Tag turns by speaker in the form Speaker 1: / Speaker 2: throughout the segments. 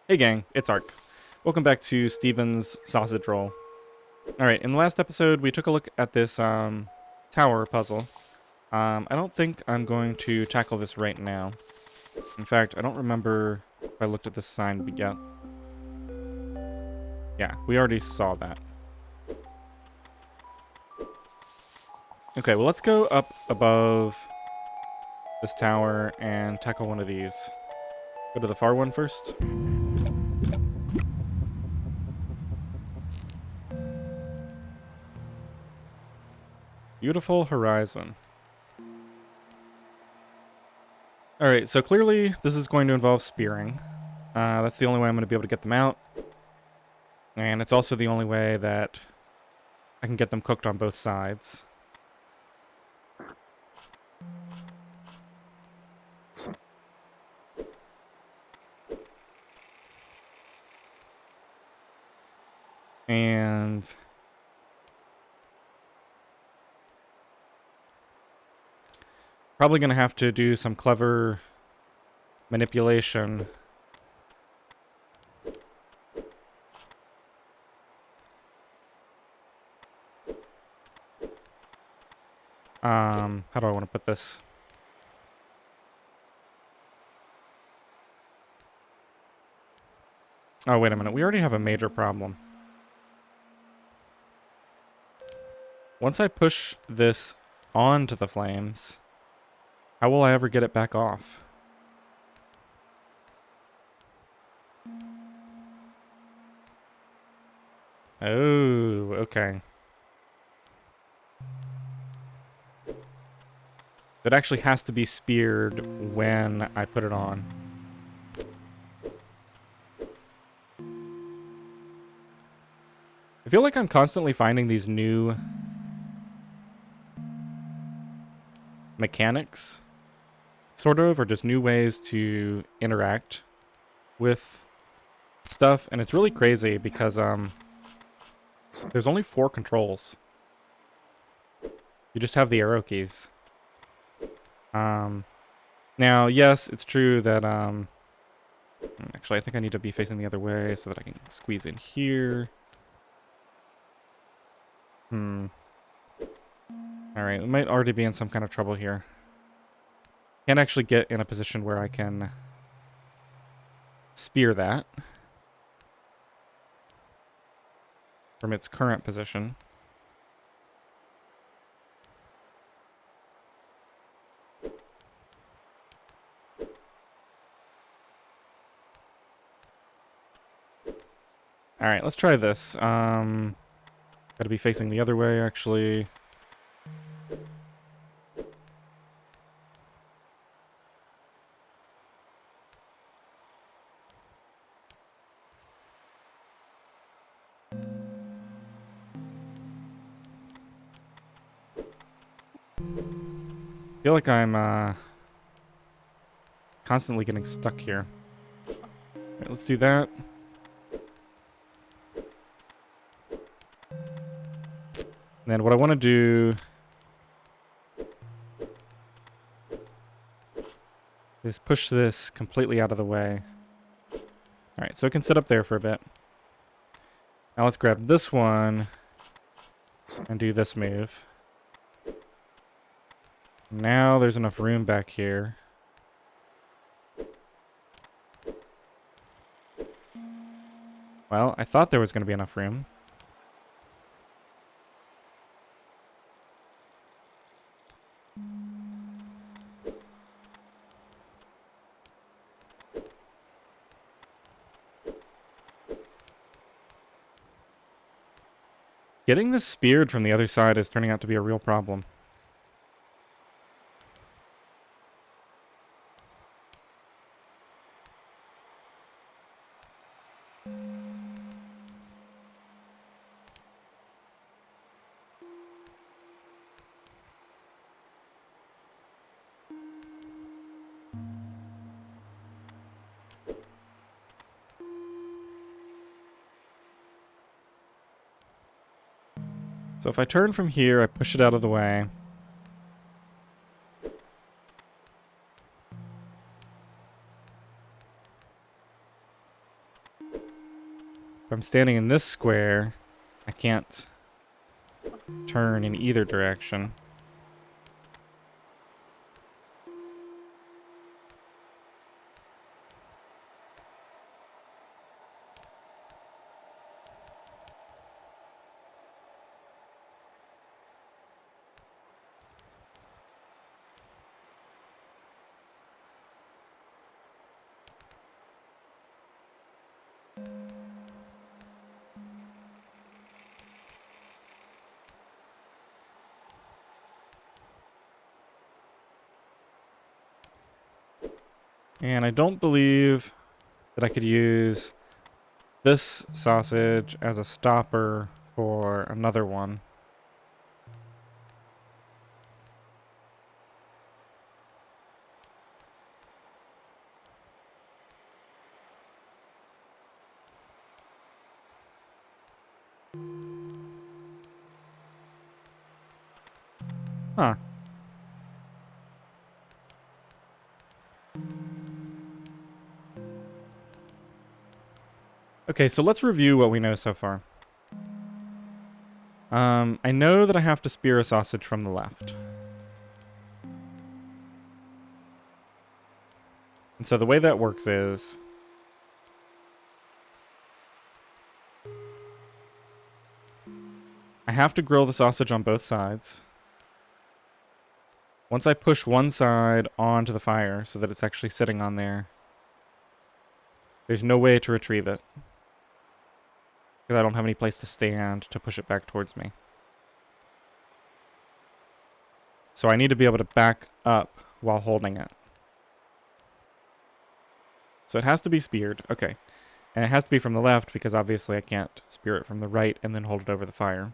Speaker 1: Hey gang, it's Ark. Welcome back to Steven's Sausage Roll. Alright, in the last episode we took a look at this tower puzzle. I don't think I'm going to tackle this right now. In fact, I don't remember if I looked at this sign yet. Yeah, we already saw that. Okay, well let's go up above this tower and tackle one of these. Go to the far one first. Beautiful horizon. Alright, so clearly this is going to involve spearing. That's the only way I'm going to be able to get them out. And it's also the only way that I can get them cooked on both sides. And probably going to have to do some clever manipulation how do I want to put this? Oh, wait a minute. We already have a major problem. Once I push this onto the flames, how will I ever get it back off? Oh, okay. It actually has to be speared when I put it on. I feel like I'm constantly finding these new mechanics, sort of, or just new ways to interact with stuff, and it's really crazy because there's only 4 controls. You just have the arrow keys. Now, yes, it's true that actually I think I need to be facing the other way so that I can squeeze in here. Alright, we might already be in some kind of trouble here. Can't actually get in a position where I can spear that from its current position. Alright, let's try this. Gotta be facing the other way, actually. I feel like I'm constantly getting stuck here. Alright, let's do that. And then what I want to do is push this completely out of the way. Alright, so it can sit up there for a bit. Now let's grab this one and do this move. Now there's enough room back here. Well, I thought there was going to be enough room. Getting this speared from the other side is turning out to be a real problem. So if I turn from here, I push it out of the way. If I'm standing in this square, I can't turn in either direction. And I don't believe that I could use this sausage as a stopper for another one. Huh. Okay, so let's review what we know so far. I know that I have to spear a sausage from the left. And so the way that works is I have to grill the sausage on both sides. Once I push one side onto the fire so that it's actually sitting on there, there's no way to retrieve it, because I don't have any place to stand to push it back towards me. So I need to be able to back up while holding it. So it has to be speared. Okay. And it has to be from the left, because obviously I can't spear it from the right and then hold it over the fire.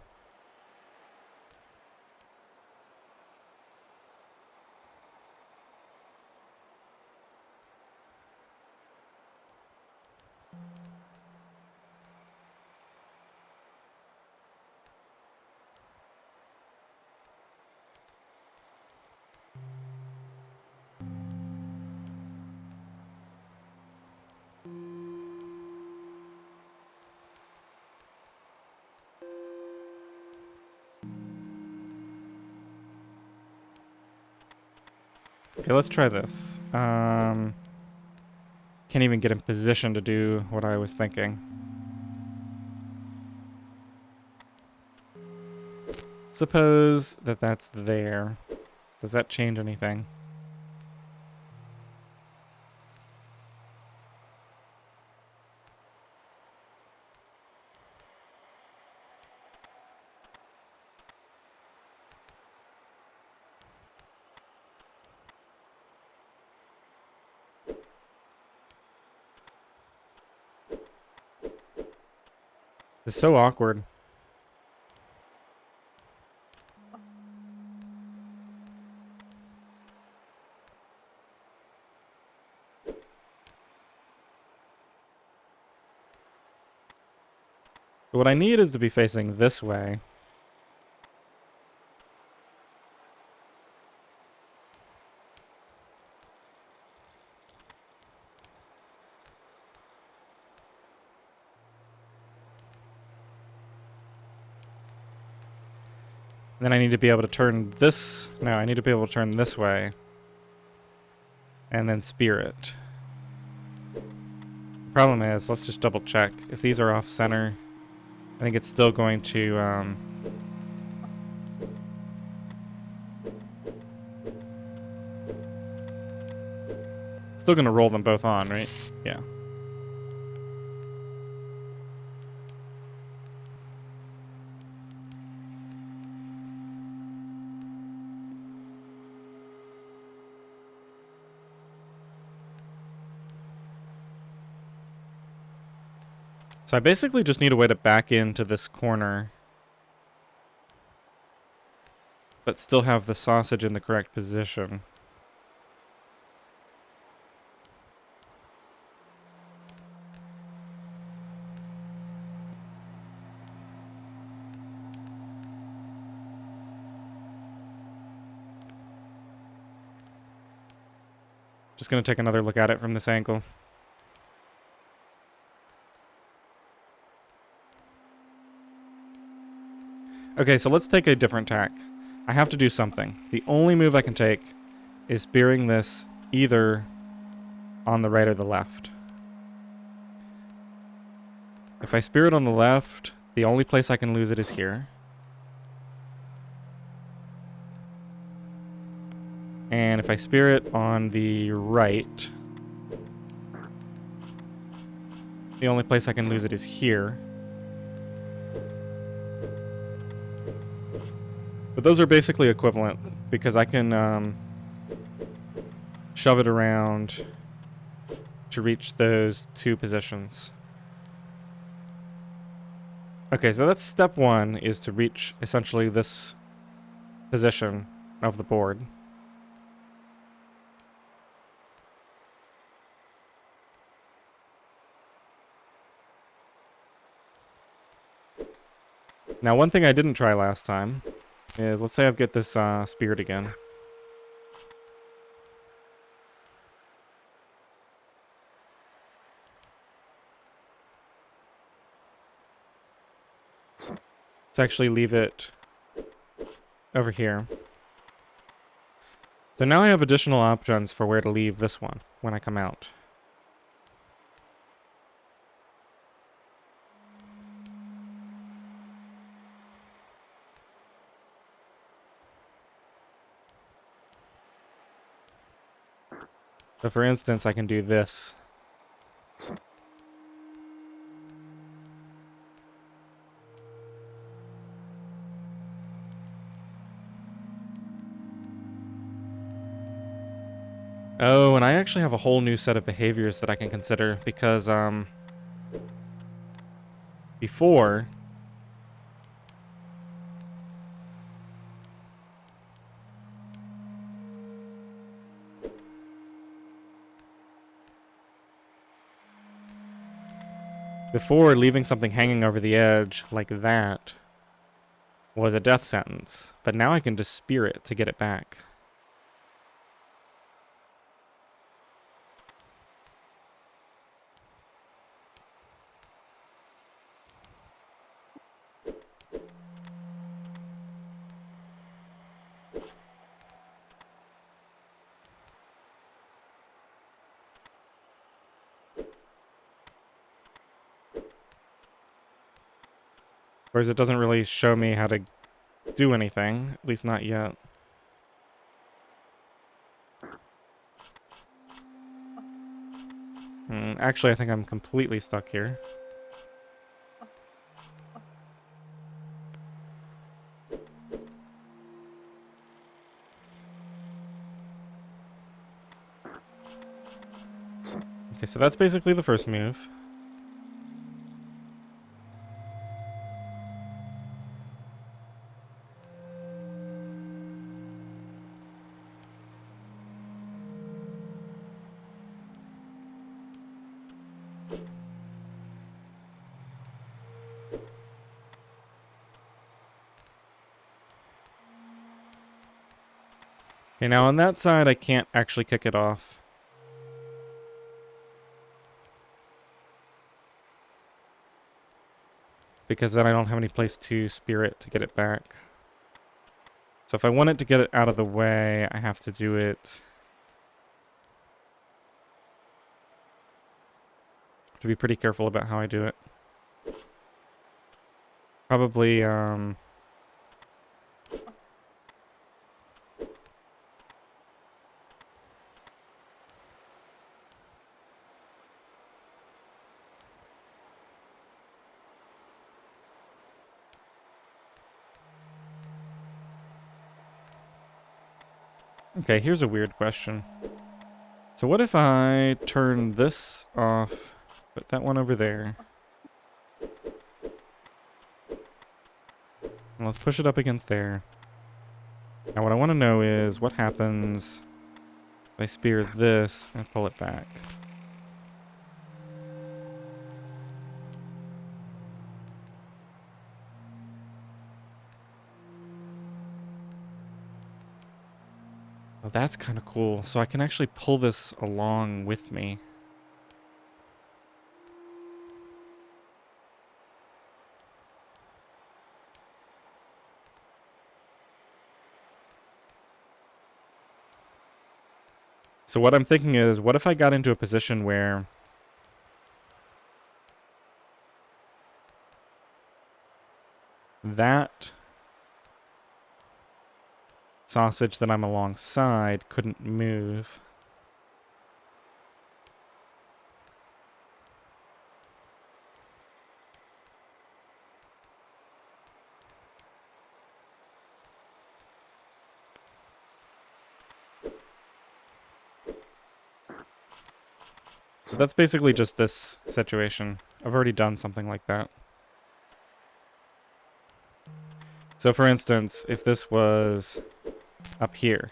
Speaker 1: Okay, let's try this. Can't even get in position to do what I was thinking. Suppose that that's there. Does that change anything? It's so awkward. What I need is to be facing this way. And then I need to be able to turn this... No, I need to be able to turn this way. And then spear it. The problem is, let's just double check. If these are off center, I think it's still going to... Still going to roll them both on, right? Yeah. So I basically just need a way to back into this corner, but still have the sausage in the correct position. Just going to take another look at it from this angle. Okay, so let's take a different tack. I have to do something. The only move I can take is spearing this either on the right or the left. If I spear it on the left, the only place I can lose it is here. And if I spear it on the right, the only place I can lose it is here. But those are basically equivalent, because I can shove it around to reach those two positions. Okay, so that's step one, is to reach essentially this position of the board. Now, one thing I didn't try last time is, let's say I get this speared again. Let's actually leave it over here. So now I have additional options for where to leave this one when I come out. So for instance, I can do this. Oh, and I actually have a whole new set of behaviors that I can consider, because before leaving something hanging over the edge like that was a death sentence, but now I can just spear it to get it back. Whereas it doesn't really show me how to do anything, at least not yet. Actually, I think I'm completely stuck here. Okay, so that's basically the first move. Okay, now on that side, I can't actually kick it off. Because then I don't have any place to spear it to get it back. So if I want it to get it out of the way, I have to do it... to be pretty careful about how I do it. Probably, Okay, here's a weird question. So what if I turn this off, put that one over there, and let's push it up against there. Now what I want to know is what happens if I spear this and pull it back. Oh, that's kind of cool. So I can actually pull this along with me. So what I'm thinking is, what if I got into a position where that sausage that I'm alongside couldn't move? So that's basically just this situation. I've already done something like that. So for instance, if this was up here,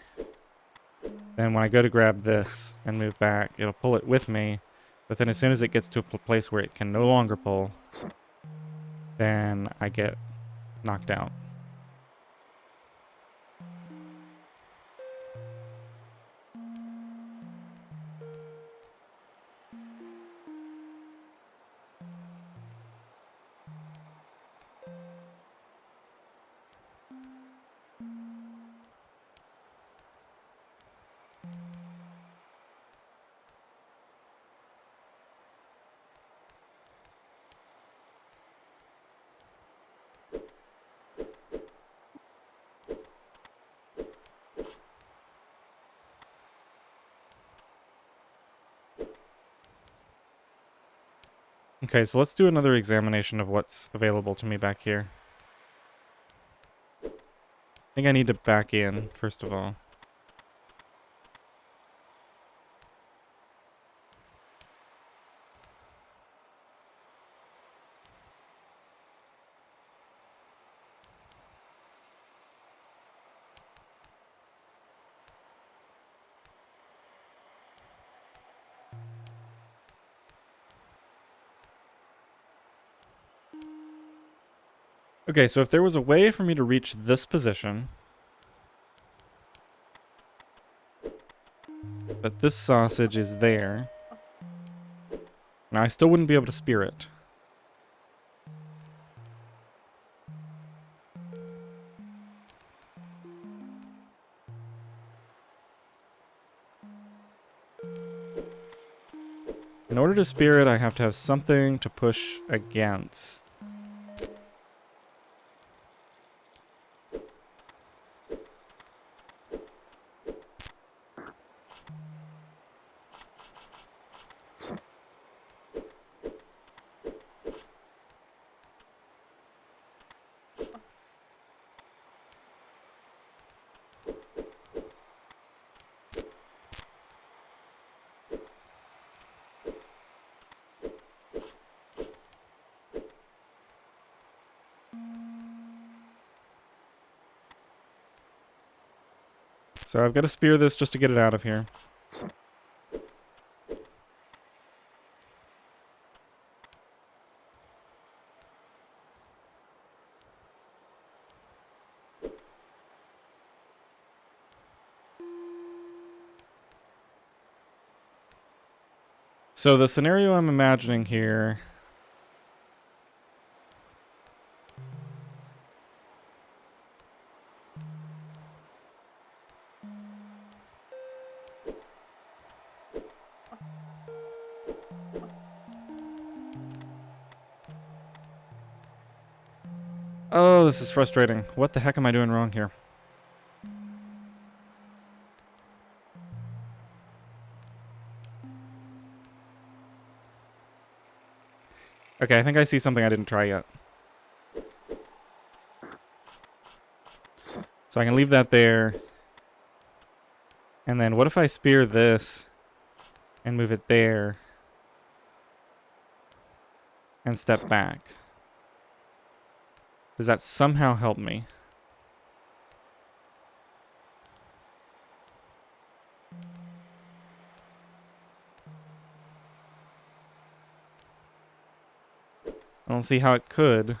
Speaker 1: then when I go to grab this and move back, it'll pull it with me. But then as soon as it gets to a place where it can no longer pull, then I get knocked out. Okay, so let's do another examination of what's available to me back here. I think I need to back in, first of all. Okay, so if there was a way for me to reach this position, but this sausage is there, now I still wouldn't be able to spear it. In order to spear it, I have to have something to push against. So I've got to spear this just to get it out of here. So the scenario I'm imagining here... Oh, this is frustrating. What the heck am I doing wrong here? Okay, I think I see something I didn't try yet. So I can leave that there. And then what if I spear this and move it there and step back? Does that somehow help me? I don't see how it could.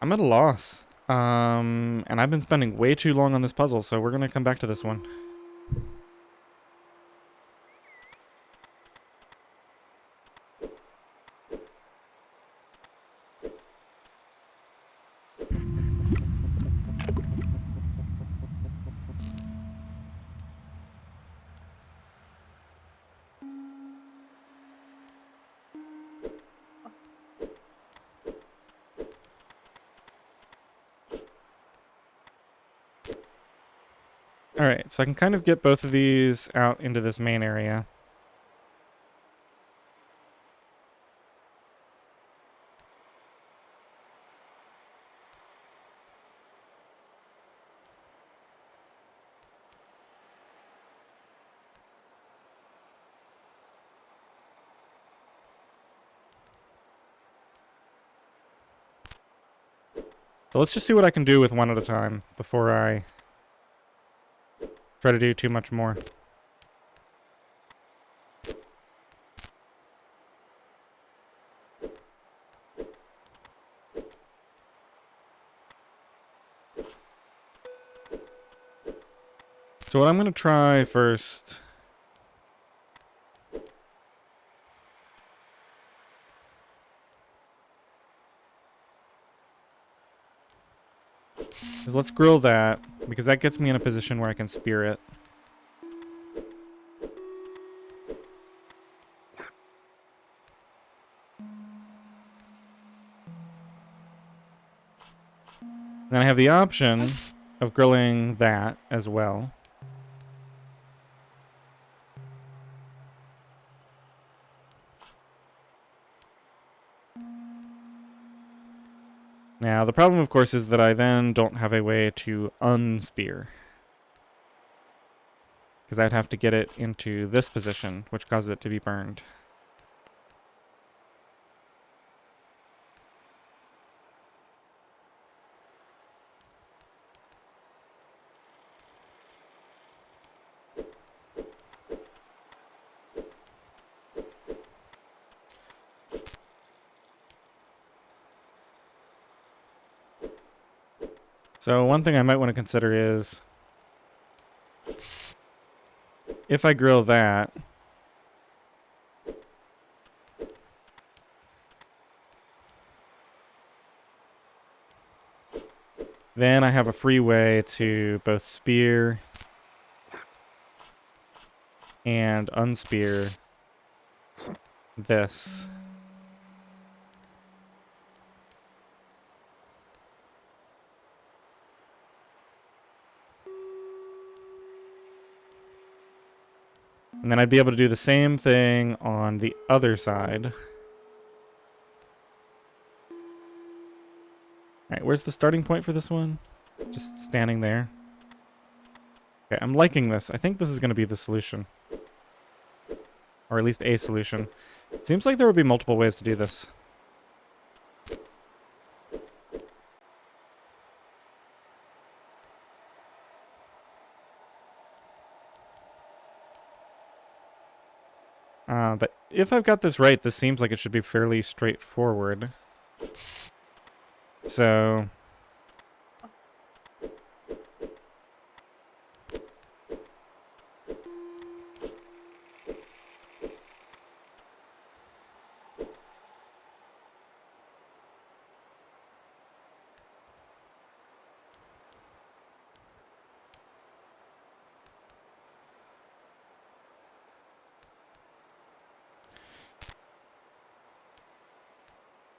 Speaker 1: I'm at a loss. And I've been spending way too long on this puzzle, so we're gonna come back to this one. Alright, so I can kind of get both of these out into this main area. So let's just see what I can do with one at a time before I try to do too much more. So what I'm going to try first is let's grill that, because that gets me in a position where I can spear it. Then I have the option of grilling that as well. Now, the problem, of course, is that I then don't have a way to unspear, because I'd have to get it into this position, which causes it to be burned. So one thing I might want to consider is, if I grill that, then I have a free way to both spear and unspear this. And then I'd be able to do the same thing on the other side. Alright, where's the starting point for this one? Just standing there. Okay, I'm liking this. I think this is going to be the solution. Or at least a solution. It seems like there would be multiple ways to do this. But if I've got this right, this seems like it should be fairly straightforward. So...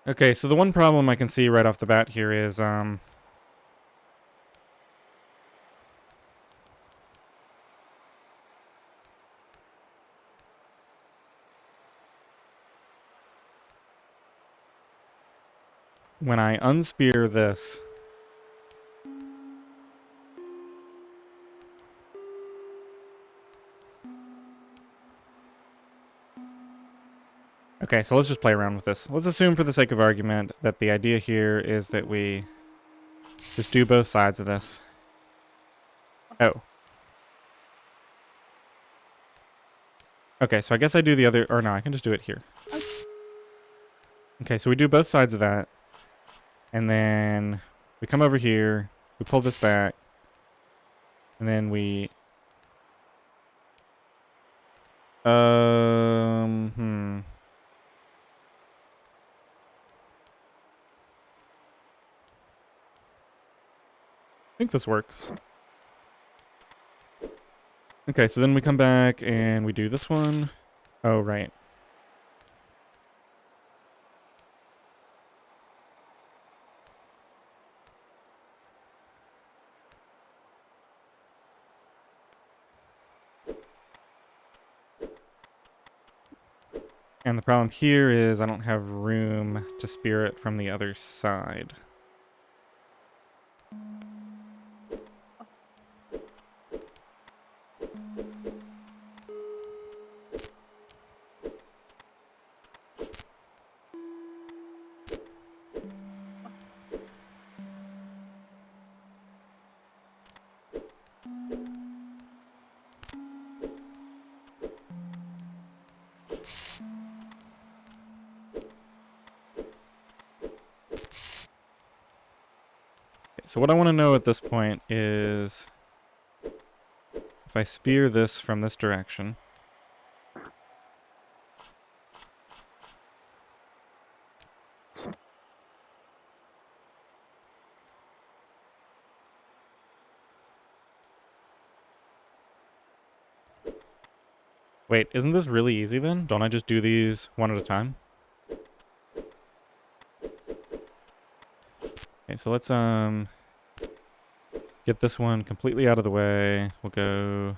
Speaker 1: Okay, so the one problem I can see right off the bat here is, when I unspear this... Okay, so let's just play around with this. Let's assume for the sake of argument that the idea here is that we just do both sides of this. Oh. Okay, so I guess I do the other... Or no, I can just do it here. Okay, so we do both sides of that. And then we come over here. We pull this back. And then we... I think this works. Okay, so then we come back and we do this one. Oh, right. And the problem here is I don't have room to spear it from the other side. So what I want to know at this point is if I spear this from this direction, wait, isn't this really easy then? Don't I just do these one at a time? Okay, so let's get this one completely out of the way. We'll go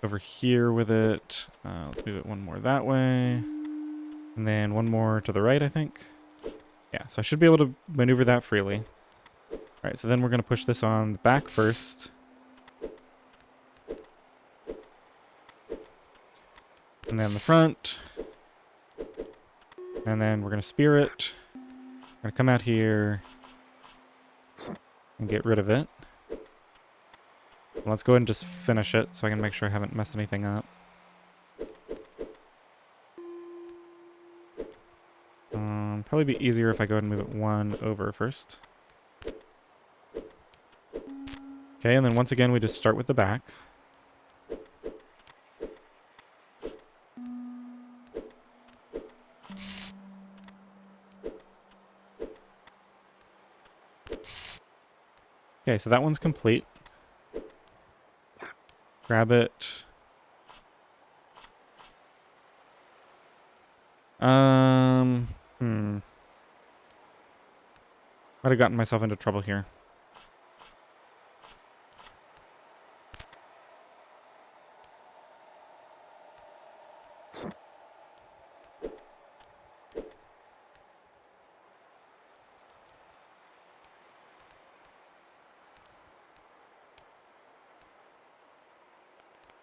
Speaker 1: over here with it. Let's move it one more that way. And then one more to the right, I think. Yeah, so I should be able to maneuver that freely. Alright, so then we're going to push this on the back first. And then the front. And then we're going to spear it. We're going to come out here and get rid of it. Let's go ahead and just finish it so I can make sure I haven't messed anything up. Probably be easier if I go ahead and move it one over first. Okay, and then once again we just start with the back. Okay, so that one's complete. Grab it. Might have gotten myself into trouble here.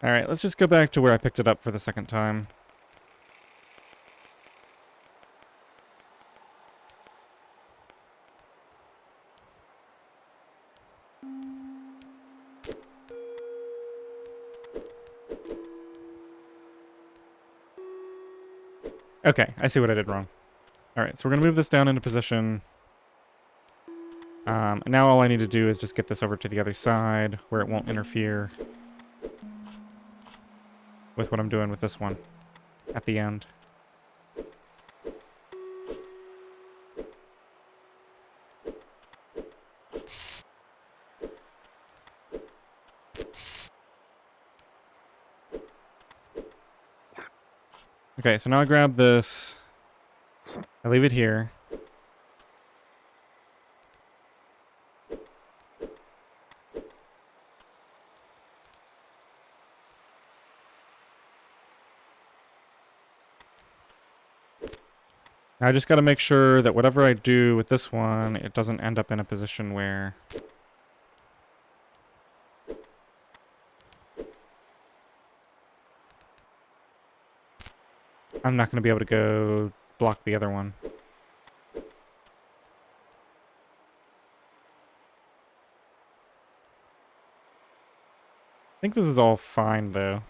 Speaker 1: Alright, let's just go back to where I picked it up for the second time. Okay, I see what I did wrong. Alright, so we're going to move this down into position. And now all I need to do is just get this over to the other side where it won't interfere with what I'm doing with this one at the end. Okay, so now I grab this, I leave it here. Now I just got to make sure that whatever I do with this one, it doesn't end up in a position where I'm not going to be able to go block the other one. I think this is all fine, though.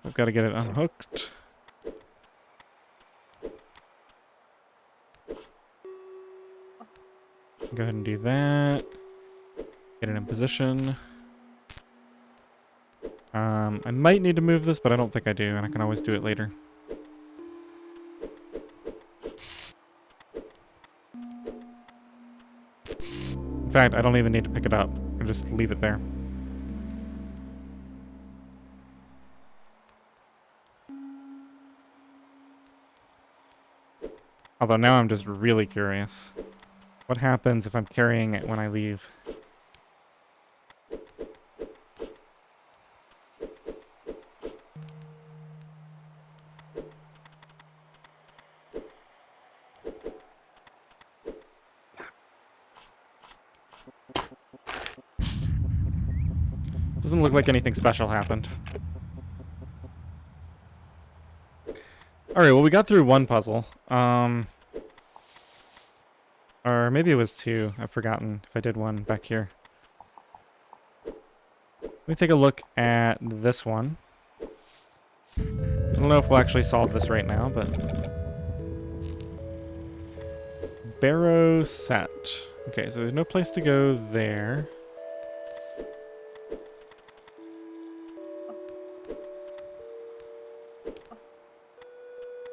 Speaker 1: I've got to get it unhooked. Go ahead and do that. Get it in position. I might need to move this, but I don't think I do, and I can always do it later. In fact, I don't even need to pick it up. I'll just leave it there. Although now I'm just really curious. What happens if I'm carrying it when I leave? Doesn't look like anything special happened. Alright, well we got through one puzzle. Or maybe it was two. I've forgotten if I did one back here. Let me take a look at this one. I don't know if we'll actually solve this right now, but... Barrow set. Okay, so there's no place to go there.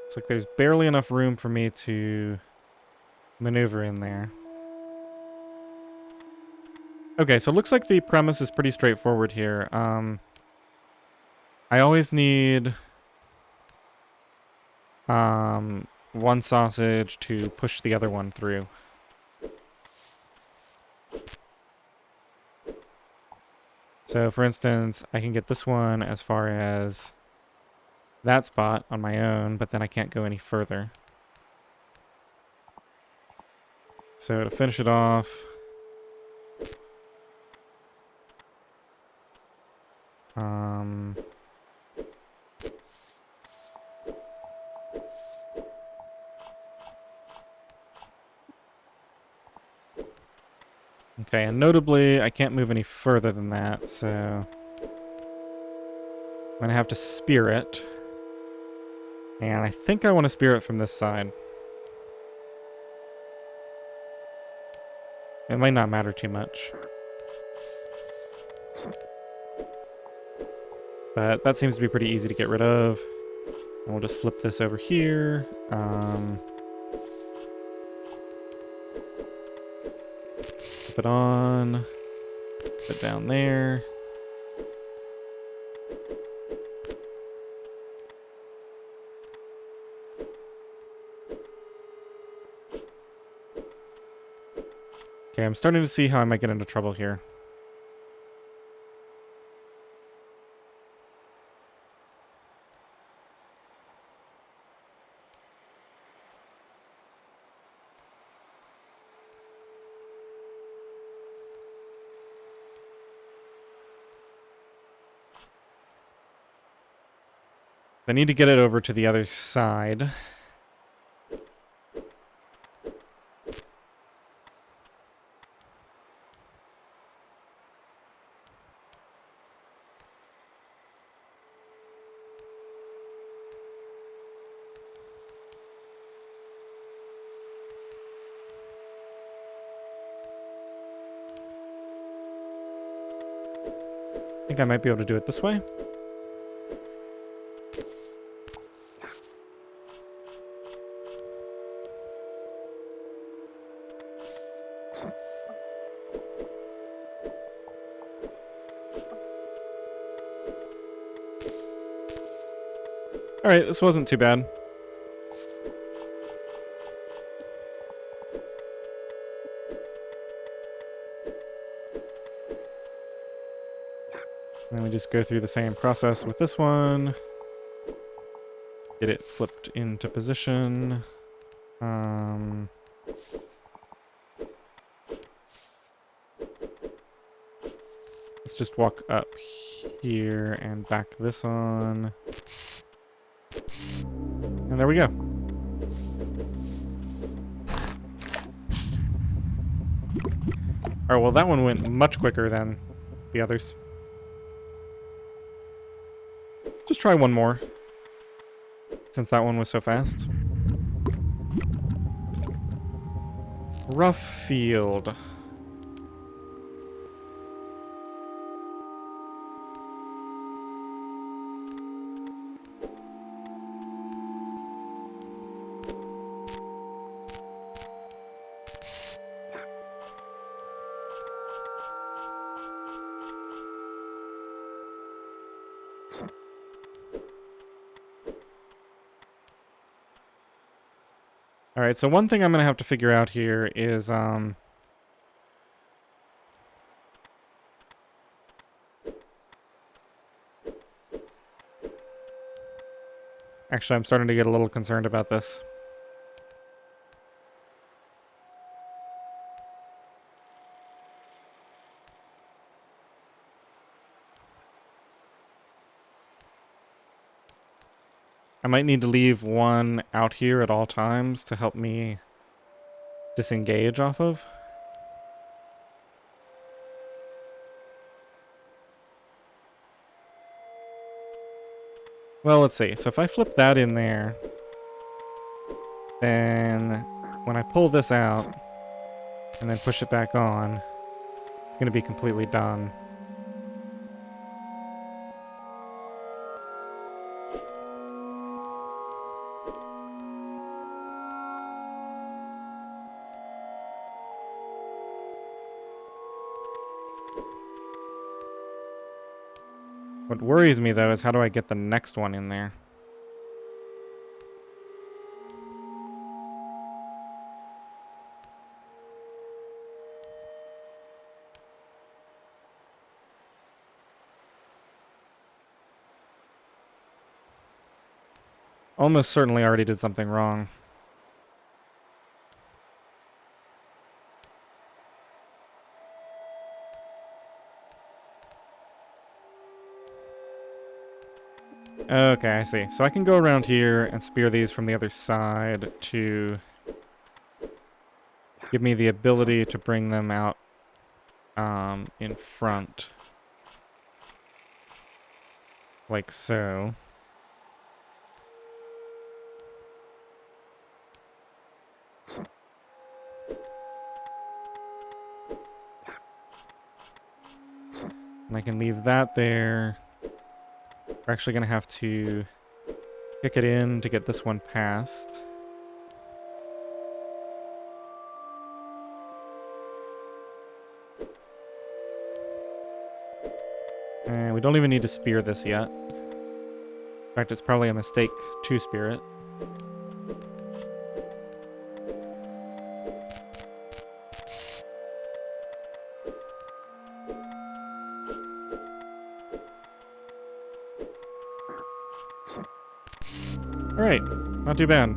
Speaker 1: Looks like there's barely enough room for me to maneuver in there. Okay, so it looks like the premise is pretty straightforward here. I always need one sausage to push the other one through. So for instance, I can get this one as far as that spot on my own, but then I can't go any further. So to finish it off, okay, and notably, I can't move any further than that, so I'm gonna have to spear it. And I think I want to spear it from this side. It might not matter too much. But that seems to be pretty easy to get rid of. And we'll just flip this over here. Flip it on. Put it down there. Okay, I'm starting to see how I might get into trouble here. I need to get it over to the other side. I think I might be able to do it this way. Alright, this wasn't too bad. Then we just go through the same process with this one. Get it flipped into position. Let's just walk up here and back this on. And there we go. Alright, well that one went much quicker than the others. Just try one more, since that one was so fast. Rough field. Alright, so one thing I'm going to have to figure out here is, actually, I'm starting to get a little concerned about this. I might need to leave one out here at all times to help me disengage off of. Well, let's see. So if I flip that in there, then when I pull this out and then push it back on, it's going to be completely done. What worries me, though, is how do I get the next one in there? Almost certainly already did something wrong. Okay, I see. So I can go around here and spear these from the other side to give me the ability to bring them out in front. Like so. And I can leave that there. We're actually going to have to kick it in to get this one passed. And we don't even need to spear this yet. In fact, it's probably a mistake to spear it. Alright, not too bad.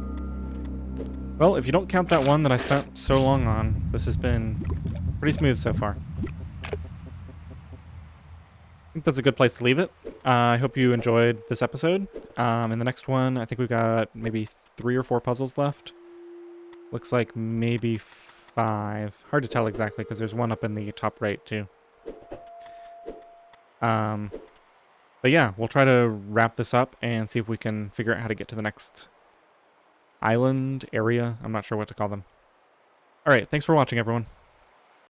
Speaker 1: Well, if you don't count that one that I spent so long on, this has been pretty smooth so far. I think that's a good place to leave it. I hope you enjoyed this episode. In the next one, I think we've got maybe 3 or 4 puzzles left. Looks like maybe 5. Hard to tell exactly because there's one up in the top right too. But yeah, we'll try to wrap this up and see if we can figure out how to get to the next island area. I'm not sure what to call them. Alright, thanks for watching, everyone.